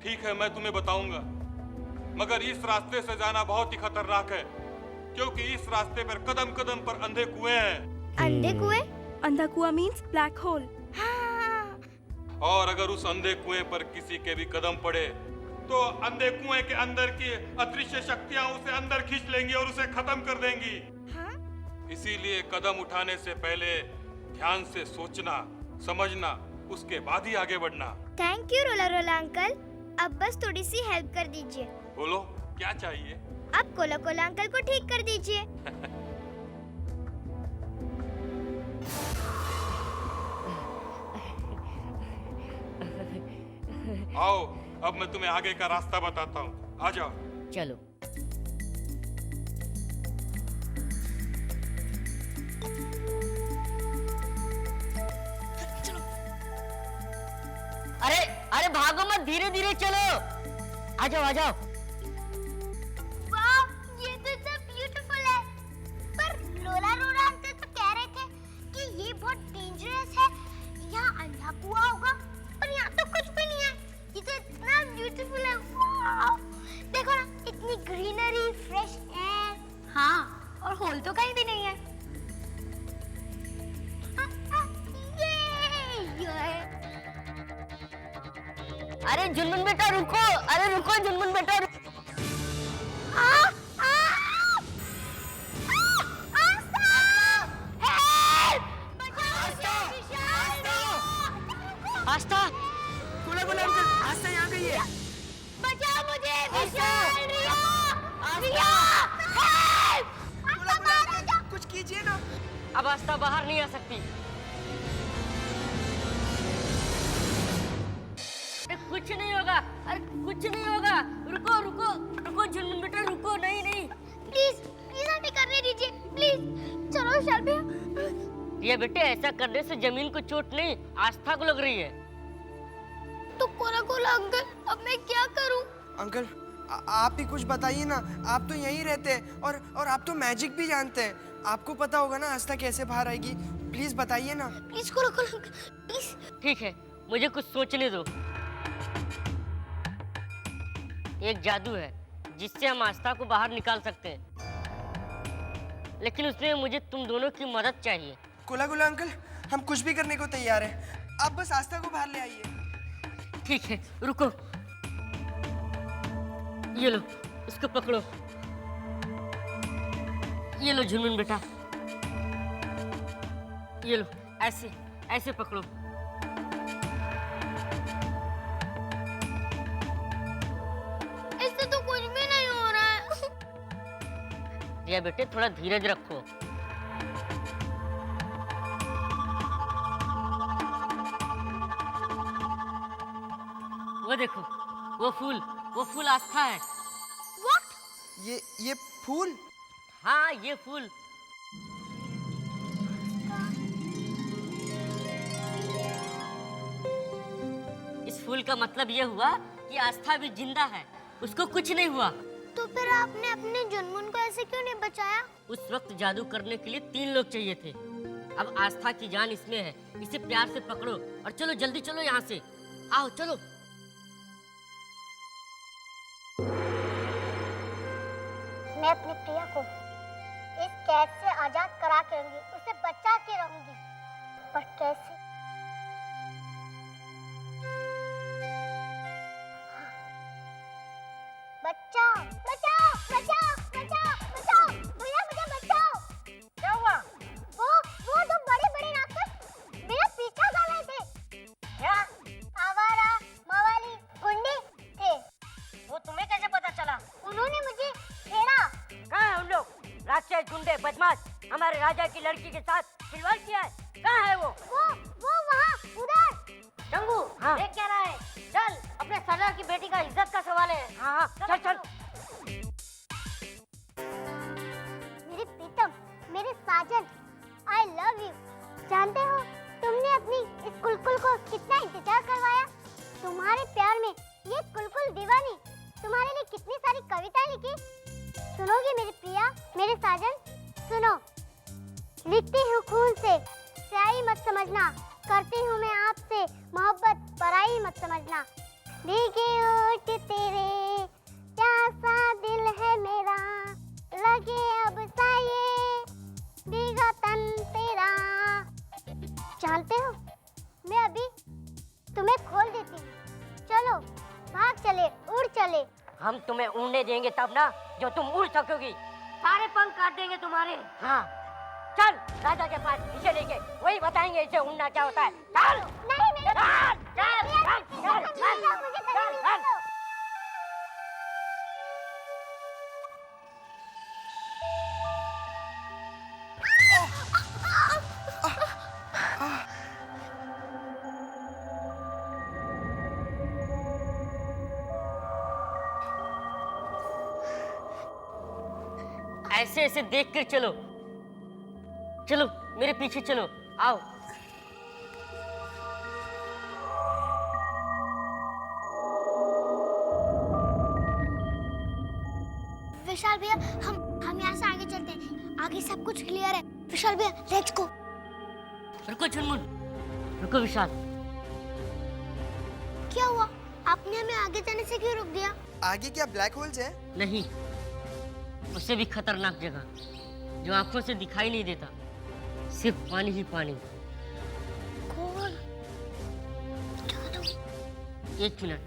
ठीक है, मैं तुम्हें बताऊंगा, मगर इस रास्ते से जाना बहुत ही खतरनाक है, क्योंकि इस रास्ते पर कदम कदम पर अंधे कुएं हैं। अंधे कुएं? अंधा कुआं मीन्स ब्लैक होल। हाँ। और अगर उस अंधे कुएं पर किसी के भी कदम पड़े तो अंधे कुएं के अंदर की अदृश्य शक्तियां उसे अंदर खींच लेंगी और उसे खत्म कर देंगी। हाँ? इसीलिए कदम उठाने से पहले ध्यान से सोचना, समझना, उसके बाद ही आगे बढ़ना। थैंक यू रोला रोला अंकल। अब बस थोड़ी सी हेल्प कर दीजिए। बोलो, क्या चाहिए? आप कोला कोला अंकल को ठीक कर दीजिए। आओ, अब मैं तुम्हें आगे का रास्ता बताता हूँ, आ जाओ। चलो। अरे अरे भागो मत, धीरे धीरे चलो। आ जाओ आ जाओ। वाह, ये तो इतना ब्यूटीफुल है। पर लोला रोला अंकल तो कह रहे थे कि ये बहुत डेंजरस है, यहाँ अंधा कुआं होगा, और यहाँ तो कुछ भी नहीं है। ये तो इतना ब्यूटीफुल है। वाह, देखो ना, इतनी ग्रीनरी, फ्रेश एयर। हाँ, और होल तो कहीं भी नहीं है। ये अरे जुनमुन बेटा रुको, अरे रुको जुनमुन बेटा रुको। आस्था, बोला बोला अंकल, आस्था यहाँ गई है। बचाओ मुझे, विशाल, रिया, रिया, बोला बोला अंकल, कुछ कीजिए ना। अब आस्था बाहर नहीं आ सकती। अरे कुछ नहीं होगा, अरे कुछ नहीं होगा। रुको रुको रुको जुनमुन बेटा रुको। नहीं नहीं, प्लीज प्लीज हमें करने दीजिए, प्लीज। चलो विशाल भैया। ये बेटे ऐसा करने से जमीन को चोट नहीं, आस्था को लग रही है। तो कोला कोला अंकल, अब मैं क्या करूं? अंकल आप ही कुछ बताइए ना, आप तो यहीं रहते हैं और आप तो मैजिक भी जानते हैं। आपको पता होगा ना आस्था कैसे बाहर आएगी। प्लीज बताइए ना। Please Cola Cola uncle, please. ठीक है, मुझे कुछ सोचने दो। एक जादू है जिससे हम आस्था को बाहर निकाल सकते हैं, लेकिन उसमें मुझे तुम दोनों की मदद चाहिए। कोला कोला अंकल, हम कुछ भी करने को तैयार हैं। आप बस आस्था को बाहर ले आइए। ठीक है, रुको। ये लो, इसको पकड़ो। ये लो झुनमुन बेटा, ये लो, ऐसे ऐसे पकड़ो। इससे तो कुछ भी नहीं हो रहा है। रिया बेटे थोड़ा धीरज रखो। वो देखो, वो फूल आस्था है। What? ये फूल? हाँ, ये फूल। इस फूल का मतलब ये हुआ कि आस्था भी जिंदा है, उसको कुछ नहीं हुआ। तो फिर आपने अपने जुनमुन को ऐसे क्यों नहीं बचाया? उस वक्त जादू करने के लिए 3 लोग चाहिए थे। अब आस्था की जान इसमें है, इसे प्यार से पकड़ो और चलो, जल्दी चलो यहाँ से। आओ चलो। मैं अपनी प्रिया को इस कैद से आजाद करा के रहूंगी, उसे बचा के रहूंगी। पर कैसे? बचाओ बचाओ बचाओ बचाओ बचाओ, भैया मुझे बचाओ। क्या हुआ? वो दो बड़े बड़े राक्षस मेरा पीछा कर रहे थे। क्या? आवारा, मवाली, गुंडे थे। वो तुम्हें कैसे पता चला? उन्होंने मुझे छेड़ा। कहाँ है उन लोग? राक्षस, गुंडे, बदमाश, हमारे राजा की लड़की के साथ खिलवाड़ किया है। कहाँ है वो वहाँ उधर। चंगू? हाँ। देख क्या रहा है? चल, अपने सरदार की बेटी का इज्जत का सवाल है। हाँ हाँ, चल चल। मेरे प्रीतम, मेरे साजन, I love you। जानते हो तुमने अपनी इस कुलकुल को कितना इंतजार करवाया? तुम्हारे प्यार में ये कुलकुल दीवानी तुम्हारे लिए कितनी सारी कविताएं लिखी। सुनोगे मेरी प्रिया, मेरे साजन? सुनो। लिखती हूँ खून से, स्याही मत समझना। करती हूँ मैं आपसे मोहब्बत, पराई मत समझना। भीगी उड़ चले। हम तुम्हें उड़ने देंगे तब ना जो तुम उड़ सकोगी। सारे पंख काट देंगे तुम्हारे। हाँ चल राजा के पास, इसे लेके वही बताएंगे इसे उड़ना क्या होता है। चल नहीं मेरे चल चल चल चल। ऐसे ऐसे देख कर चलो, चलो मेरे पीछे चलो, आओ। विशाल भैया हम यहाँ से आगे चलते हैं, आगे सब कुछ क्लियर है। विशाल भैया लेट्स गो। रुको झुनमुन, रुको विशाल। क्या हुआ? आपने हमें आगे जाने से क्यों रोक दिया? आगे क्या ब्लैक होल्स है? नहीं, उससे भी खतरनाक जगह जो आंखों से दिखाई नहीं देता, सिर्फ पानी ही पानी। कौन? एक मिनट।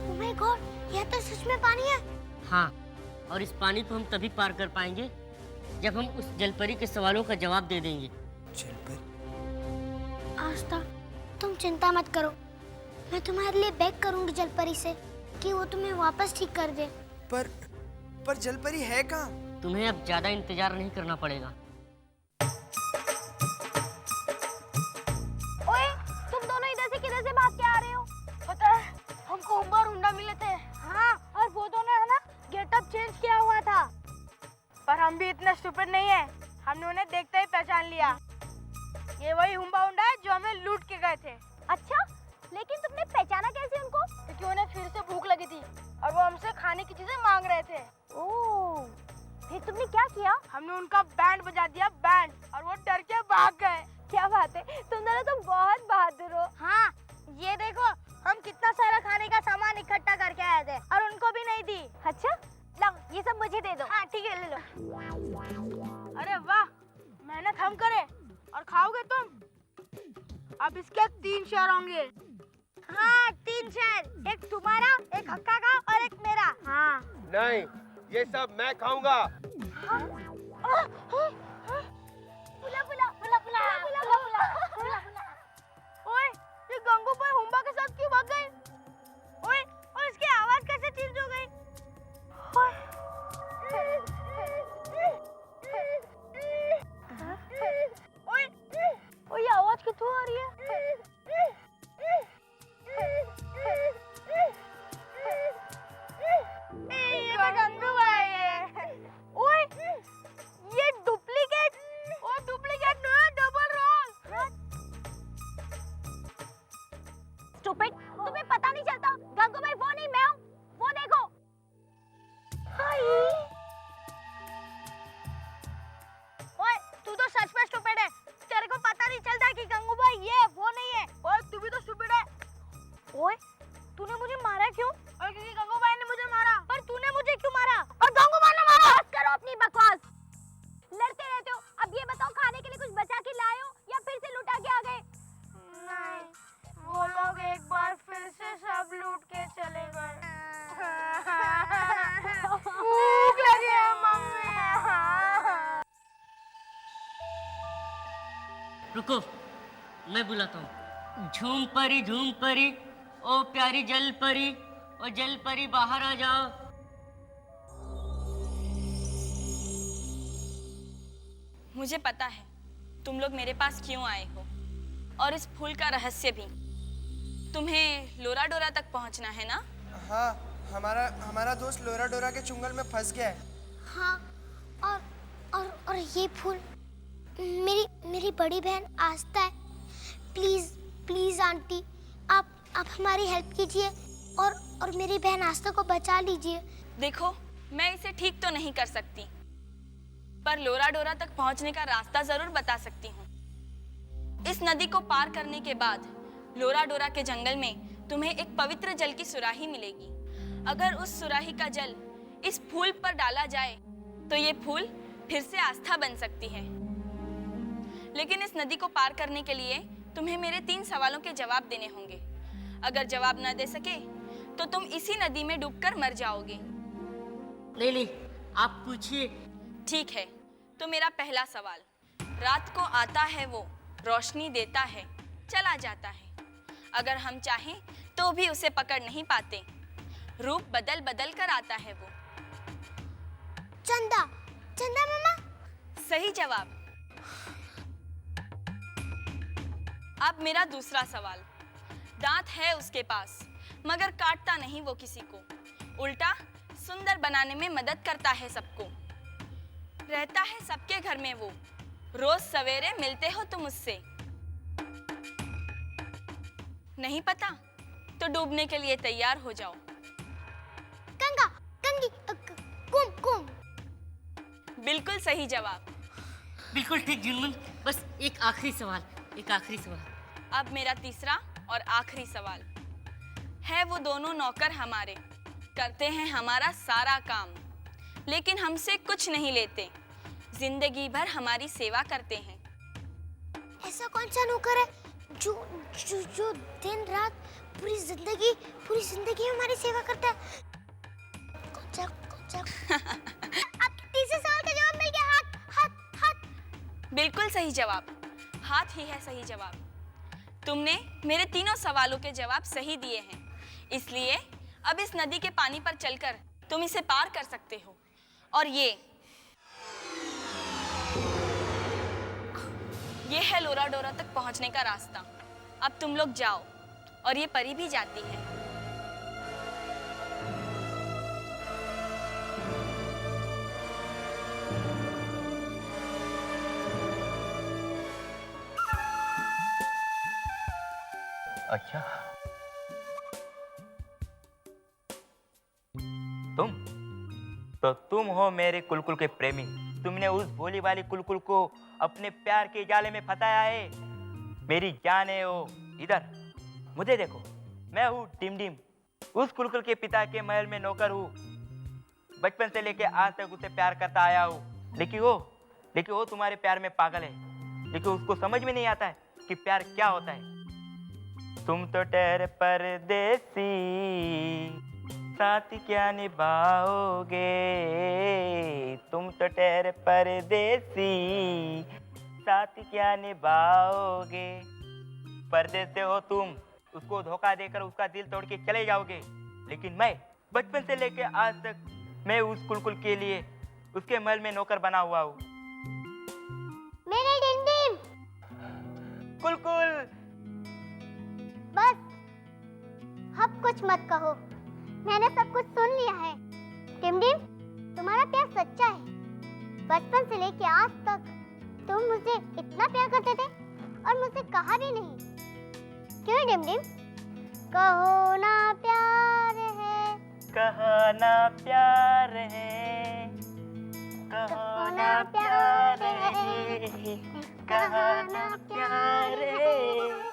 ओह माय गॉड, यह तो सच में पानी है। हाँ, और इस पानी को हम तभी पार कर पाएंगे जब हम उस जलपरी के सवालों का जवाब दे देंगे। आस्था, तुम चिंता मत करो, मैं तुम्हारे लिए बेग करूंगी जलपरी से कि वो तुम्हें वापस ठीक कर दे। पर जलपरी है कहाँ? तुम्हें अब ज्यादा इंतजार नहीं करना पड़ेगा। ओए, तुम दोनों इधर से किधर से भाग के आ रहे हो? पता है, हमको हुम्बा और हुंडा मिले थे। हाँ, और वो दोनों है ना, गेटअप चेंज किया हुआ था। पर हम भी इतना स्टूपिड नहीं है, हमने उन्हें देखते ही पहचान लिया। ये वही हुम्बा हुंडा है जो हमें लूट के गए थे। अच्छा, लेकिन तुमने पहचाना कैसे उनको? क्योंकि उन्हें फिर से भूख लगी थी और वो हमसे खाने की चीजें मांग रहे थे। ओह, फिर तुमने क्या किया? हमने उनका बैंड बजा दिया, बैंड, और वो डर के भाग गए। क्या बात है, तुम दोनों तो बहुत बहादुर हो। हाँ, ये देखो हम कितना सारा खाने का सामान इकट्ठा करके आए थे और उनको भी नहीं दी। अच्छा, लो ये सब मुझे दे दो। हाँ ठीक है, ले लो। अरे वाह, मेहनत हम करें और खाओगे तुम। अब इसके 3 शेयर होंगे। हाँ, 3 शेयर, एक तुम्हारा, एक हक्का का और एक मेरा। हाँ। नहीं, ये सब मैं खाऊंगा। ओए, ये गंगू भाई हुम्बा के साथ क्यों भाग गए? ओए, और इसकी आवाज कैसे चेंज हो गई? ओए, ओए, ये आवाज कितों आ रही है? ये तो गंगू भाई है। ओए, ये डुप्लीकेट, ओ डुप्लीकेट नहीं है, डबल रोल। स्टूपिड, तुम्हें पता नहीं चलता? गंगू भाई वो नहीं, मैं हूँ, वो देखो। ओए, तू तो सच में स्टूपिड है। तेरे को पता नहीं चलता कि गंगू भाई ये वो नहीं है। ओए, तू भी तो स्टूपिड है। ओए, तूने मुझे मारा क्यों? और क्योंकि गंगू भाई ने मुझे मारा। पर तूने मुझे क्यों मारा? और गंगू भाई ने मारा? बस करो अपनी बकवास, लड़ते रहते हो। अब ये बताओ, खाने के लिए कुछ बचा के लाए हो या फिर से लुटा के आ गए? नहीं, वो लोग एक बार फिर से सब लूट के चले गए। भूख लगी है मम्मी। रुको, मैं बुलाता हूँ। झूम परी, ओ प्यारी जल परी, ओ जल परी बाहर आ जाओ। मुझे पता है तुम लोग मेरे पास क्यों आए हो, और इस फूल का रहस्य भी। तुम्हें लोरा डोरा तक पहुंचना है ना? हाँ, हमारा दोस्त लोरा डोरा के चुंगल में फंस गया है। हाँ, और ये फूल मेरी बड़ी बहन आस्था है। प्लीज आंटी, आप हमारी हेल्प कीजिए और मेरी बहन आस्था को बचा लीजिए। देखो, मैं इसे ठीक तो नहीं कर सकती, पर लोरा डोरा तक पहुंचने का रास्ता जरूर बता सकती हूँ। इस नदी को पार करने के बाद लोरा डोरा के जंगल में तुम्हें एक पवित्र जल की सुराही मिलेगी। अगर उस सुराही का जल इस फूल पर डाला जाए तो ये फूल फिर से आस्था बन सकती है। लेकिन इस नदी को पार करने के लिए तुम्हें मेरे 3 सवालों के जवाब देने होंगे। अगर जवाब न दे सके तो तुम इसी नदी में डूबकर मर जाओगे। लिली, आप पूछिए। ठीक है, तो मेरा पहला सवाल, रात को आता है वो, रोशनी देता है, चला जाता है। अगर हम चाहें तो भी उसे पकड़ नहीं पाते। रूप बदल बदल कर आता है वो। चंदा, चंदा मामा। सही जवाब। अब मेरा दूसरा सवाल, दांत है उसके पास मगर काटता नहीं वो किसी को, उल्टा सुंदर बनाने में मदद करता है सबको। रहता है सबके घर में वो, रोज सवेरे मिलते हो तुम उससे। नहीं पता तो डूबने के लिए तैयार हो जाओ। कंगा, कंगी, कुम, कुम। बिल्कुल सही जवाब। बिल्कुल ठीक जुनमुन। बस एक आखिरी सवाल, एक आखिरी सवाल। अब मेरा तीसरा और आखिरी सवाल है, वो दोनों नौकर हमारे, करते हैं हमारा सारा काम, लेकिन हमसे कुछ नहीं लेते, जिंदगी भर हमारी सेवा करते हैं। ऐसा कौन सा नौकर है जो जो जो दिन रात पूरी जिंदगी हमारी सेवा करता है? कौन सा? आपके तीसरे सवाल का जवाब मिल गया। हाथ। बिल्कुल सही जवाब, हाथ ही है सही जवाब। तुमने मेरे तीनों सवालों के जवाब सही दिए हैं, इसलिए अब इस नदी के पानी पर चलकर तुम इसे पार कर सकते हो। और ये है लोरा डोरा तक पहुंचने का रास्ता। अब तुम लोग जाओ, और ये परी भी जाती है। अच्छा, तुम हो मेरे कुलकुल के प्रेमी। तुमने उस भोली वाली कुलकुल को अपने प्यार के जाले में फंसाया है। मेरी जान है वो। इधर मुझे देखो, मैं हूँ डिम, उस कुलकुल के पिता के महल में नौकर हूँ। बचपन से लेके आज तक उसे प्यार करता आया हूँ, लेकिन वो तुम्हारे प्यार में पागल है। लेकिन उसको समझ में नहीं आता है कि प्यार क्या होता है। तुम तो ठहरे परदेसी, साथ क्या निभाओगे। तुम तो ठहरे परदेसी, साथ क्या निभाओगे। परदेस से हो तुम, उसको धोखा देकर उसका दिल तोड़ के चले जाओगे। लेकिन मैं बचपन से लेके आज तक मैं उस कुलकुल के लिए उसके महल में नौकर बना हुआ हूँ। मेरे डिम, कुलकुल, बस अब कुछ मत कहो, मैंने सब कुछ सुन लिया है। डिम, तुम्हारा प्यार सच्चा है। बचपन से लेके आज तक तुम मुझे इतना प्यार करते थे और मुझसे कहा भी नहीं। क्यों डिम? कहो ना प्यार है, कहो ना प्यार है, कहो ना प्यार है, कहो ना प्यार है।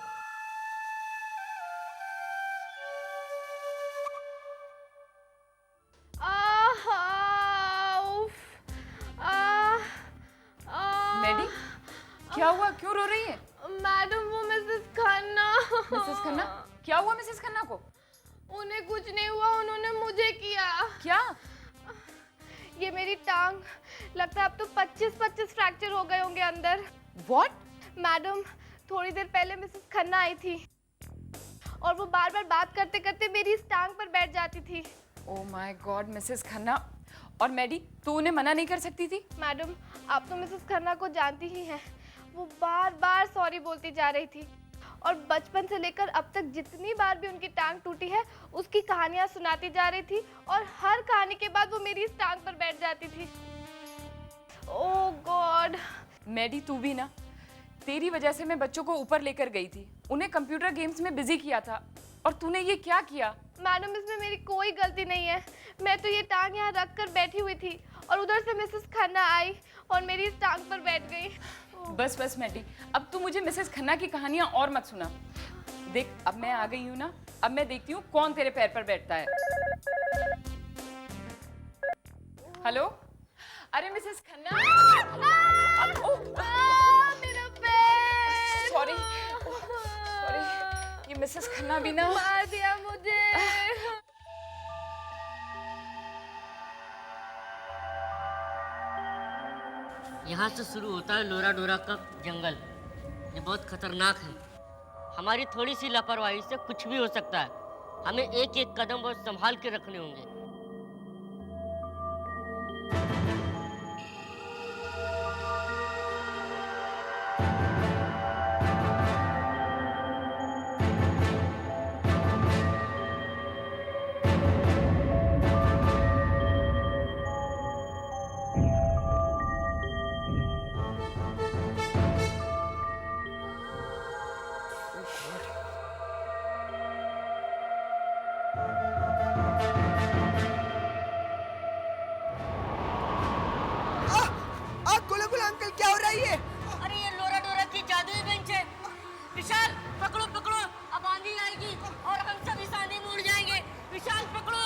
मैडी, क्या हुआ? क्यों रो रही है? मैडम, वो मिसेस खन्ना। मिसेस खन्ना? क्या हुआ मिसेस खन्ना को? उन्हें कुछ नहीं हुआ, उन्होंने मुझे किया। क्या? ये मेरी टांग, लगता है अब तो 25 फ्रैक्चर हो गए होंगे अंदर। What? मैडम, थोड़ी देर पहले मिसेस खन्ना आई थी और वो बार बार बात करते करते मेरी इस टांग पर बैठ जाती थी। Oh my God, Mrs Khanna. और मैडी, तू उन्हें मना नहीं कर सकती थी? मैडम, आप तो मिसेस खन्ना को जानती ही हैं। वो बार बार सॉरी बोलती जा रही थी और बचपन से लेकर अब तक जितनी बार भी उनकी टांग टूटी है उसकी कहानियां सुनाती जा रही थी और हर कहानी के बाद वो मेरी इस टांग पर बैठ जाती थी। ओह गॉड। मैडी, तू भी ना, तेरी वजह से मैं बच्चों को ऊपर लेकर गई थी, उन्हें कंप्यूटर गेम्स में बिजी किया था, और तूने ये क्या किया? मैडम, इसमें मेरी कोई गलती नहीं है। मैं तो ये टांग यहाँ रख कर बैठी हुई थी और उधर से मिसेस खन्ना आई और मेरी इस टांग पर बैठ गई। बस बस मैडी, अब तू मुझे मिसेस खन्ना की कहानियां और मत सुना। देख, अब मैं आ गई हूँ ना, अब मैं देखती हूँ कौन तेरे पैर पर बैठता है। हेलो, अरे मिसेस खन्ना, मेरा पैर। सॉरी, ये मिसेस खन्ना भी ना मार दिया मुझे। यहाँ से शुरू होता है लोरा डोरा का जंगल। ये बहुत खतरनाक है। हमारी थोड़ी सी लापरवाही से कुछ भी हो सकता है। हमें एक एक कदम बहुत संभाल के रखने होंगे। गुलू गुलू अंकल, क्या हो रहा है ये? अरे ये लोरा डोरा की जादुई बेंच है। विशाल पकड़ो पकड़ो, अब आंधी आएगी और हम सब इस आंधी में उड़ जाएंगे। विशाल पकड़ो।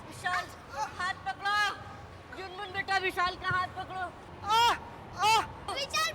विशाल हाथ पकड़ो। जुनमुन बेटा विशाल का हाथ पकड़ो। विशाल